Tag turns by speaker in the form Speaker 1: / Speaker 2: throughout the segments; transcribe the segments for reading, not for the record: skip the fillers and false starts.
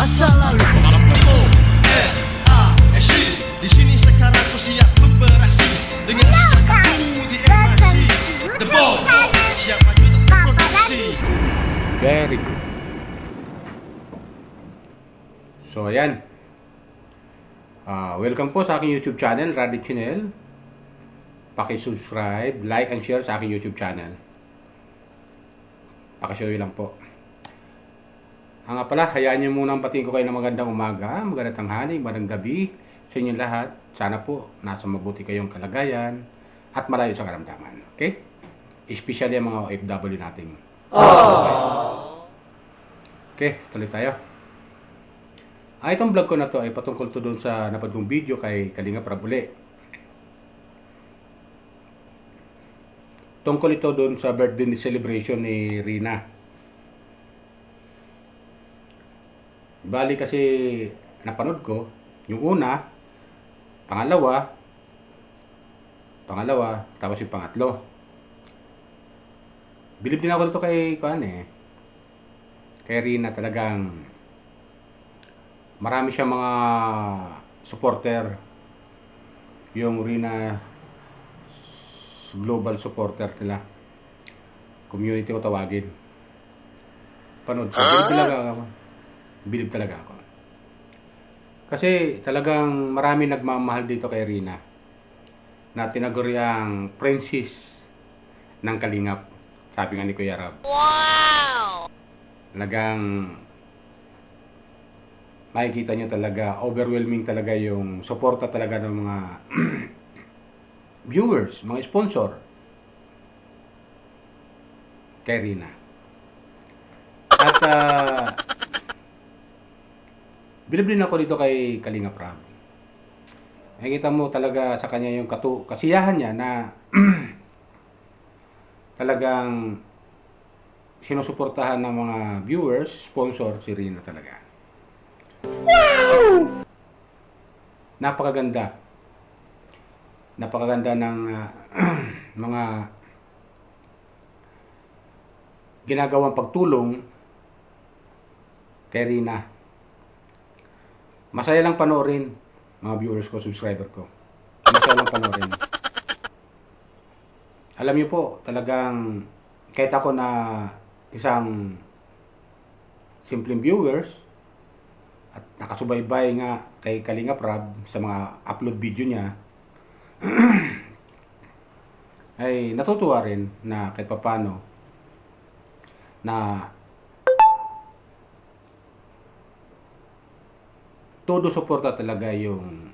Speaker 1: masa lalu. Pengarap ko R.A.S.I. Di sini sekarang ku siap untuk beraksi dengan senjataku di MIC. The Ball siap maju untuk berproduksi.
Speaker 2: Very good. So ayan, welcome po sa aking YouTube channel, Radit Channel. Paki-subscribe, like and share sa aking YouTube channel. Pakishare lang po. Nga pala, hayaan nyo munang patingin ko kayo ng magandang umaga, magandang tanghali, magandang gabi sa inyong lahat. Sana po nasa mabuti kayong kalagayan at malayo sa karamdaman. Okay? Especially ang mga OFW natin. Okay, tuloy tayo. Itong vlog ko na to ay patungkol to doon sa napad kong video kay Kalinga Prab uli. Tungkol ito doon sa birthday celebration ni Rina. Bali kasi napanood ko yung una, pangalawa, tapos yung pangatlo. Bilib din ako dito kay Rina. Talagang marami siyang mga supporter. Yung Rina global supporter nila. Community ko tawagin. Panood ko. Bilib talaga ako. Kasi talagang marami nagmamahal dito kay Rina. Na tinaguri ang princess ng Kalingap. Sabi nga ni Kuya Rab.
Speaker 3: Wow!
Speaker 2: Talagang makikita nyo talaga, overwhelming talaga yung suporta talaga ng mga viewers, mga sponsor kay Rina. At bilib din ako dito kay Kalinga Prab. Nakikita mo talaga sa kanya yung kasiyahan niya na talagang sinusuportahan ng mga viewers, sponsor si Rina talaga. Wow! Napakaganda ng mga ginagawang pagtulong kay Rina. Masaya lang panoorin, mga viewers ko, subscriber ko. Masaya lang panoorin. Alam niyo po, talagang kahit ako na isang simpleng viewers at nakasubaybay nga kay Kalinga Prab sa mga upload video niya, ay natutuwa rin na kahit papano na todo suporta talaga yung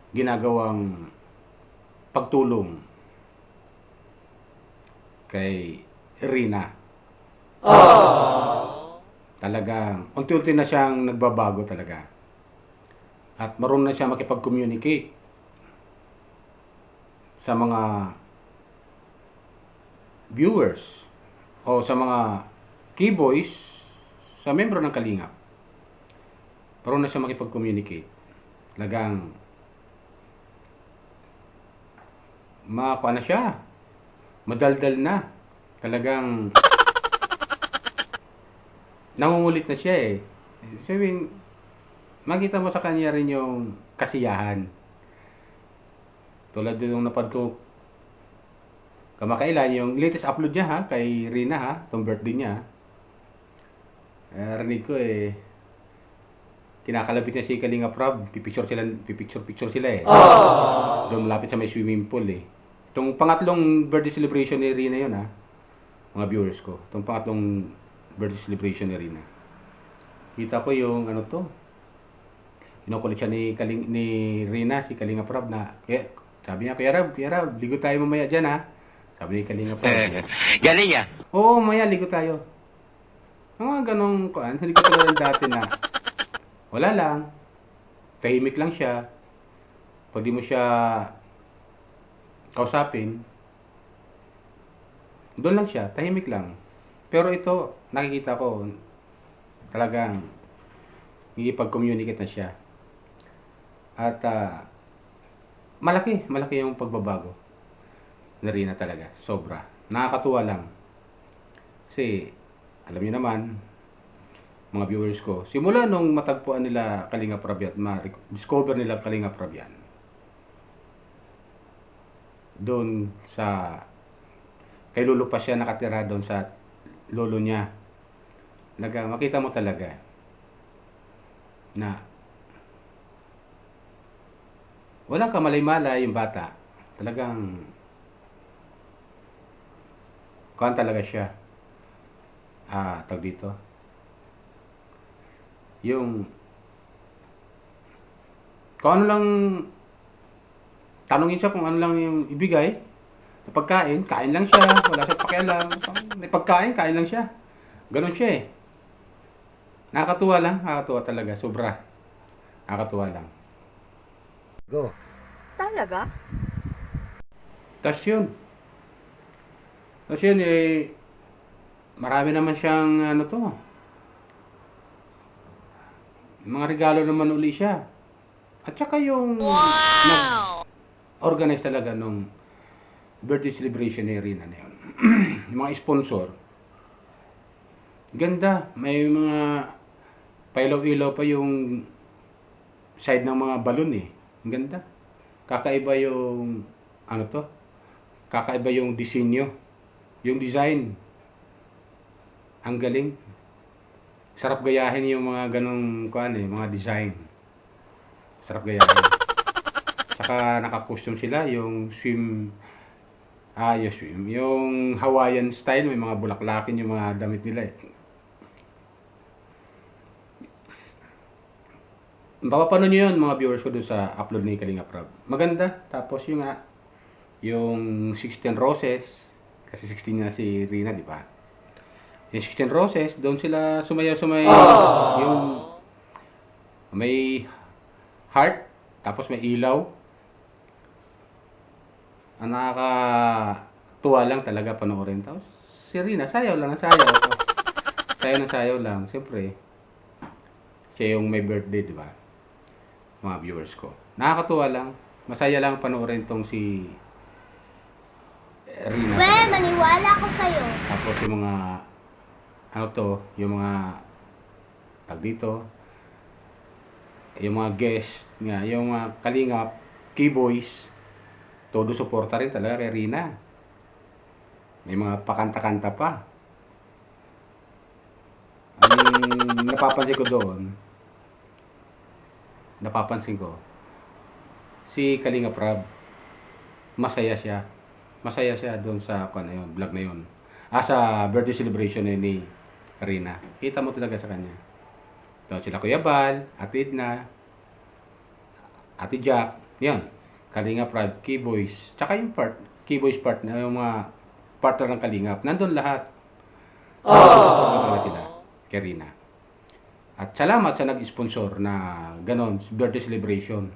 Speaker 2: ginagawang pagtulong kay Rina. Talagang unti-unti na siyang nagbabago talaga. At marunong na siya makipag-communicate sa mga viewers o sa mga keyboys sa membro ng Kalingap. Marunong na siya makipag-communicate. Talagang makakuha na siya. Madaldal na. Talagang nangungulit na siya eh. Sabihin, makita mo sa kanya rin yung kasiyahan. Tulad yung napad ko kamakailan, yung latest upload niya ha, kay Rina ha, itong birthday niya. Rinig ko kinakalapit niya si Kalinga Prab, pipicture sila eh. Doon malapit sa may swimming pool eh. Itong pangatlong birthday celebration ni Rina yun ha, mga viewers ko. Itong pangatlong birthday celebration ni Rina. Kita ko yung kinukulit siya ni Rina, si Kalinga Prab na, sabi niya, Kuya Rab, ligo tayo mamaya dyan ha. Sabi ni Kalinga Prab.
Speaker 3: Galing ya?
Speaker 2: Oo, maya, ligo tayo. Mga ganong hindi ko talaga dati na wala lang. Tahimik lang siya. Pag di mo siya kausapin, doon lang siya, tahimik lang. Pero ito, nakikita ko, talagang nakikipag-communicate na siya. At malaki yung pagbabago na Rina talaga. Sobra. Nakakatuwa lang. Kasi, alam niyo naman, mga viewers ko, simula nung matagpuan nila Kalingap Rab at ma-discover nila Kalingap Rab yan, doon sa kay lolo pa siya nakatira doon sa lolo niya. Makita mo talaga na walang kamalay-malay yung bata. Talagang kuhan talaga siya. Tawag dito. Yung kung ano lang tanungin siya kung ano lang yung ibigay na pagkain, kain lang siya. Wala siyang pakialam. May pagkain, kain lang siya. Ganon siya eh. Nakakatuwa talaga. Sobra. Nakakatuwa lang.
Speaker 4: Go.
Speaker 5: Talaga?
Speaker 2: Tapos yun eh, marami naman siyang mga regalo naman uli siya. At saka yung nag-organize talaga nung birthday celebration ni Rina na yun. Yung mga sponsor, ganda. May mga pailaw-ilaw pa yung side ng mga balon eh. Ang ganda. Kakaiba yung kakaiba yung disenyo, yung design. Ang galing. Sarap gayahin yung mga ganong mga design. Sarap gayahin. Saka naka-costume sila, yung yung Hawaiian style, may mga bulaklakin yung mga damit nila eh. Papapanood nyo yun mga viewers ko doon sa upload ni Kalingap Rab. Maganda. Tapos yung 16 Roses, kasi 16 na si Rina, di ba? Yung 16 Roses, doon sila sumayaw-sumayaw. Yung may heart, tapos may ilaw. Ang nakakatuwa lang talaga panoorin. Tapos si Rina, sayaw lang. Sayaw lang. Siyempre, siya yung may birthday, di ba? Mga viewers ko. Nakakatuwa lang. Masaya lang panoorin tong si Rina.
Speaker 5: Maniwala ako sa'yo.
Speaker 2: Tapos yung mga yung mga tag dito, yung mga guest nga, yung mga Kalingap, Keyboys, todo suporta rin talaga kay Rina. May mga pakanta-kanta pa. Ang napapansin ko, si Kalingap Rab, masaya siya doon sa vlog na yun. Sa birthday celebration ni Rina. Kita mo talaga sa kanya. Doon sila Kuya Bal, Ate Edna, Ate Jack, yan. Kalingap Rab, Keyboys, tsaka yung Keyboys part na yung mga partner ng Kalingap. Nandun lahat. Talaga sila kay Rina. At salamat sa nag-sponsor na ganon, birthday celebration.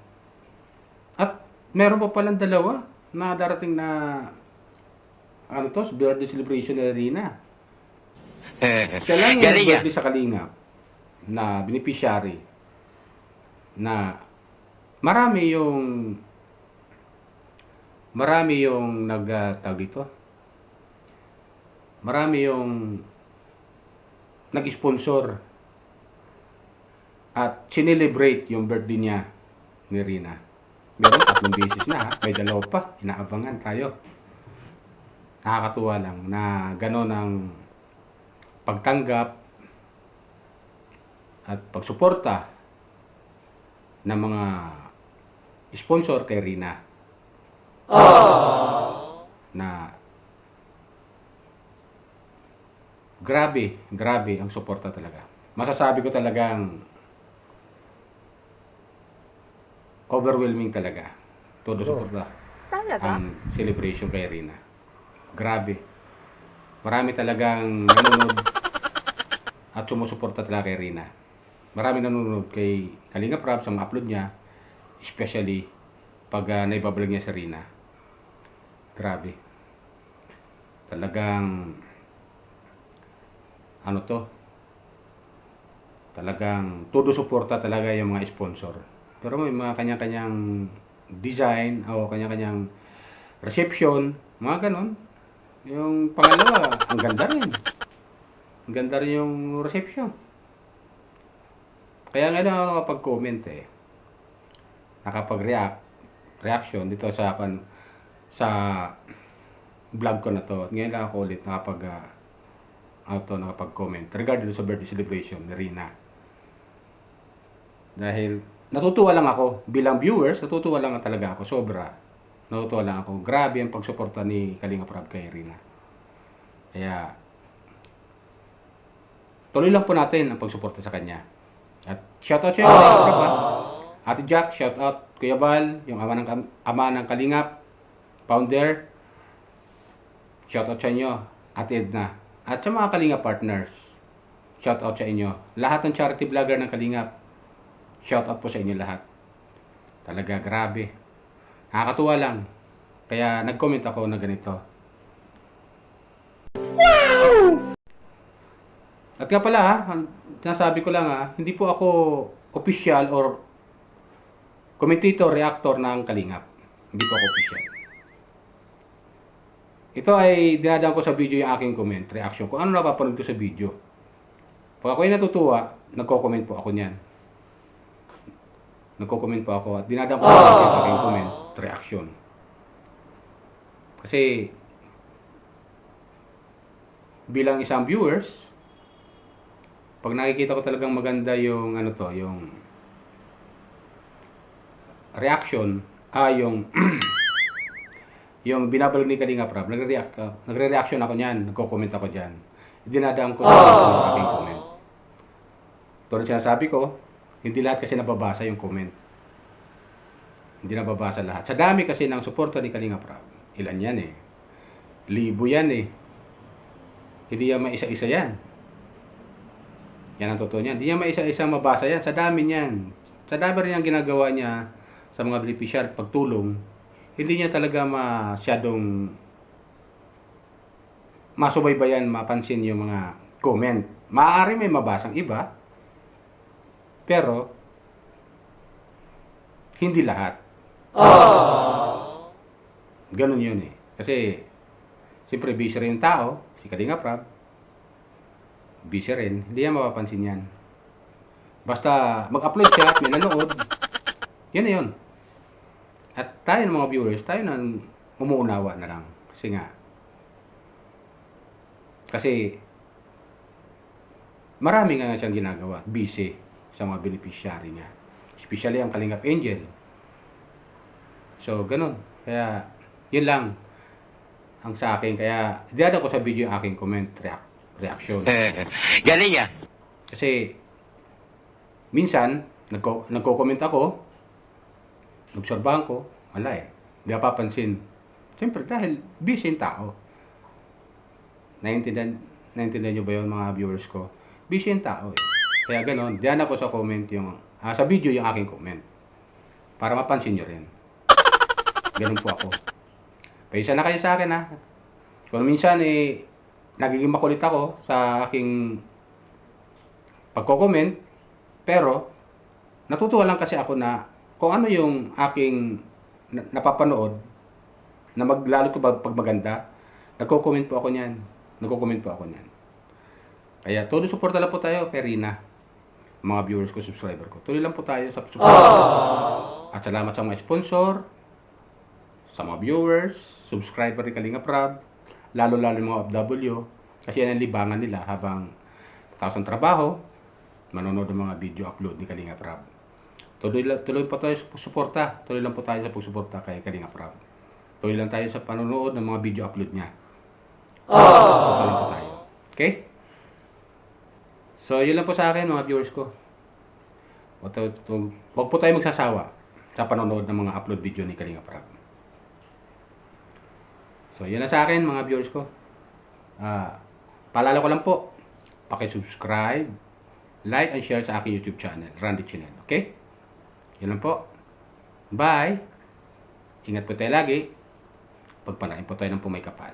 Speaker 2: At meron pa palang dalawa na darating na birthday celebration ni Rina. Siya lang yung
Speaker 3: Galing
Speaker 2: birthday sa Kalingap na beneficiary na marami yung nag-sponsor at sinelebrate yung birthday niya ni Rina. Meron 3 beses na may 2 pa, inaabangan tayo. Nakakatuwa lang na gano'n ang pagtanggap at pagsuporta ng mga sponsor kay Rina. Na grabe ang suporta talaga. Masasabi ko talagang overwhelming talaga. Todo suporta.
Speaker 5: Talaga?
Speaker 2: Ang celebration kay Rina. Grabe. Marami talagang nanonood at sumusuporta talaga kay Rina. Marami nanonood kay Kalingap Rab sa mga upload niya, especially pag naibablog niya sa Rina. Grabe. Talagang talagang todo suporta talaga yung mga sponsor. Pero may mga kanya-kanyang design o kanya-kanyang reception, mga ganon. Yung pangalawa, ang ganda rin. Ang ganda rin yung reception. Kaya ngayon ako nakapag-comment Reaction dito sa vlog ko na to. Ngayon lang ako ulit nakapag-comment regarding sa birthday celebration ni Rina. Dahil natutuwa lang ako bilang viewers, natutuwa lang talaga ako sobra. Natutuwa lang ako. Grabe ang pagsuporta ni Kalinga Prab kay Rina. Kaya tuloy lang po natin ang pagsuporta sa kanya. At shoutout sa iyo, Kalinga Prab, ha? Ate Jack, shoutout. Kuya Bal, yung ama ng Kalingap, founder. Shoutout sa inyo, Ate Edna. At sa mga Kalingap partners, shoutout sa inyo. Lahat ng charity vlogger ng Kalingap, shoutout po sa inyo lahat. Talaga, grabe. Nakakatuwa lang. Kaya nag-comment ako na ganito. At nga pala, sinasabi ko lang, hindi po ako official or commentator, reactor ng Kalingap. Hindi po ako official. Ito ay dinadaan ko sa video yung aking comment, reaction ko. Ano napapanood ko sa video? Pag ako ay natutuwa, nagko-comment po ako niyan. Nagko-comment po ako at dinadaan ko yung aking comment, reaction. Kasi bilang isang viewers, pag nakikita ko talagang maganda yung yung reaction, yung binabalog ni Kalinga Prab, nagre-reaction ako niyan, nagko-comment ako diyan. Dinadaan ko sa aking comment. Tulad sinasabi ko, hindi lahat kasi nababasa yung comment. Hindi nababasa lahat. Sa dami kasi ng suporta ni Kalinga Prab, ilan yan libo yan Hindi yan maisa-isa yan. Yan ang totoo niyan. Hindi yan maisa-isa mabasa yan. Sa dami niyan. Sa dami rin ang ginagawa niya sa mga beneficiary pagtulong, hindi niya talaga masyadong masubaybayan, mapansin yung mga comment. Maaari may mabasang iba, pero hindi lahat. Ganun yun Kasi, siyempre busy rin yung tao, si Kalinga Prab, busy rin, hindi yan mapapansin yan. Basta mag-upload siya at may nanood, yan na yun. At tayo ng mga viewers, tayo na umuunawa na lang. Kasi marami nga siyang ginagawa, busy sa mga beneficiary niya. Especially ang Kalingap Angel. So, ganun. Kaya, yun lang ang sa akin. Kaya, dinadaan ko sa video yung aking comment, reaction.
Speaker 3: Galing yan.
Speaker 2: Kasi, minsan, nagko-comment ako, obserbahan ko, wala hindi napapansin. Siyempre, dahil busy yung tao. Naintindihan nyo ba yun, mga viewers ko? Busy yung tao Kaya ganon, diyan ako sa comment sa video yung aking comment. Para mapansin nyo rin. Ganon po ako. Paisa na kayo sa akin Kung minsan nagiging makulit ako sa aking pagko-comment, pero natutuwa lang kasi ako na kung ano yung aking napapanood na lalo ko pag maganda, nagko-comment po ako niyan. Kaya todo suporta lang po tayo kay Rina. Mga viewers ko, subscriber ko. Tuloy lang po tayo sa suporta. At salamat sa mga sponsor, sa mga viewers, subscriber ni Kalinga Prab, lalo-lalo yung mga OFW, kasi yan ang libangan nila habang tapos ang trabaho, manonood ng mga video upload ni Kalinga Prab. Tuloy po tayo sa pagsuporta. Tuloy lang po tayo sa pagsuporta kay Kalinga Prab. Tuloy lang tayo sa panonood ng mga video upload niya. Tuloy lang po tayo. Okay? So, yun lang po sa akin, mga viewers ko. Huwag po tayo magsasawa sa panonood ng mga upload video ni Kalinga Prab. So, yun lang sa akin, mga viewers ko. Paalala ko lang po, paki-subscribe, like, and share sa aking YouTube channel, Randy Channel. Okay? Yan lang po. Bye! Ingat po tayo lagi. Pagpalain po tayo ng pumaykapan.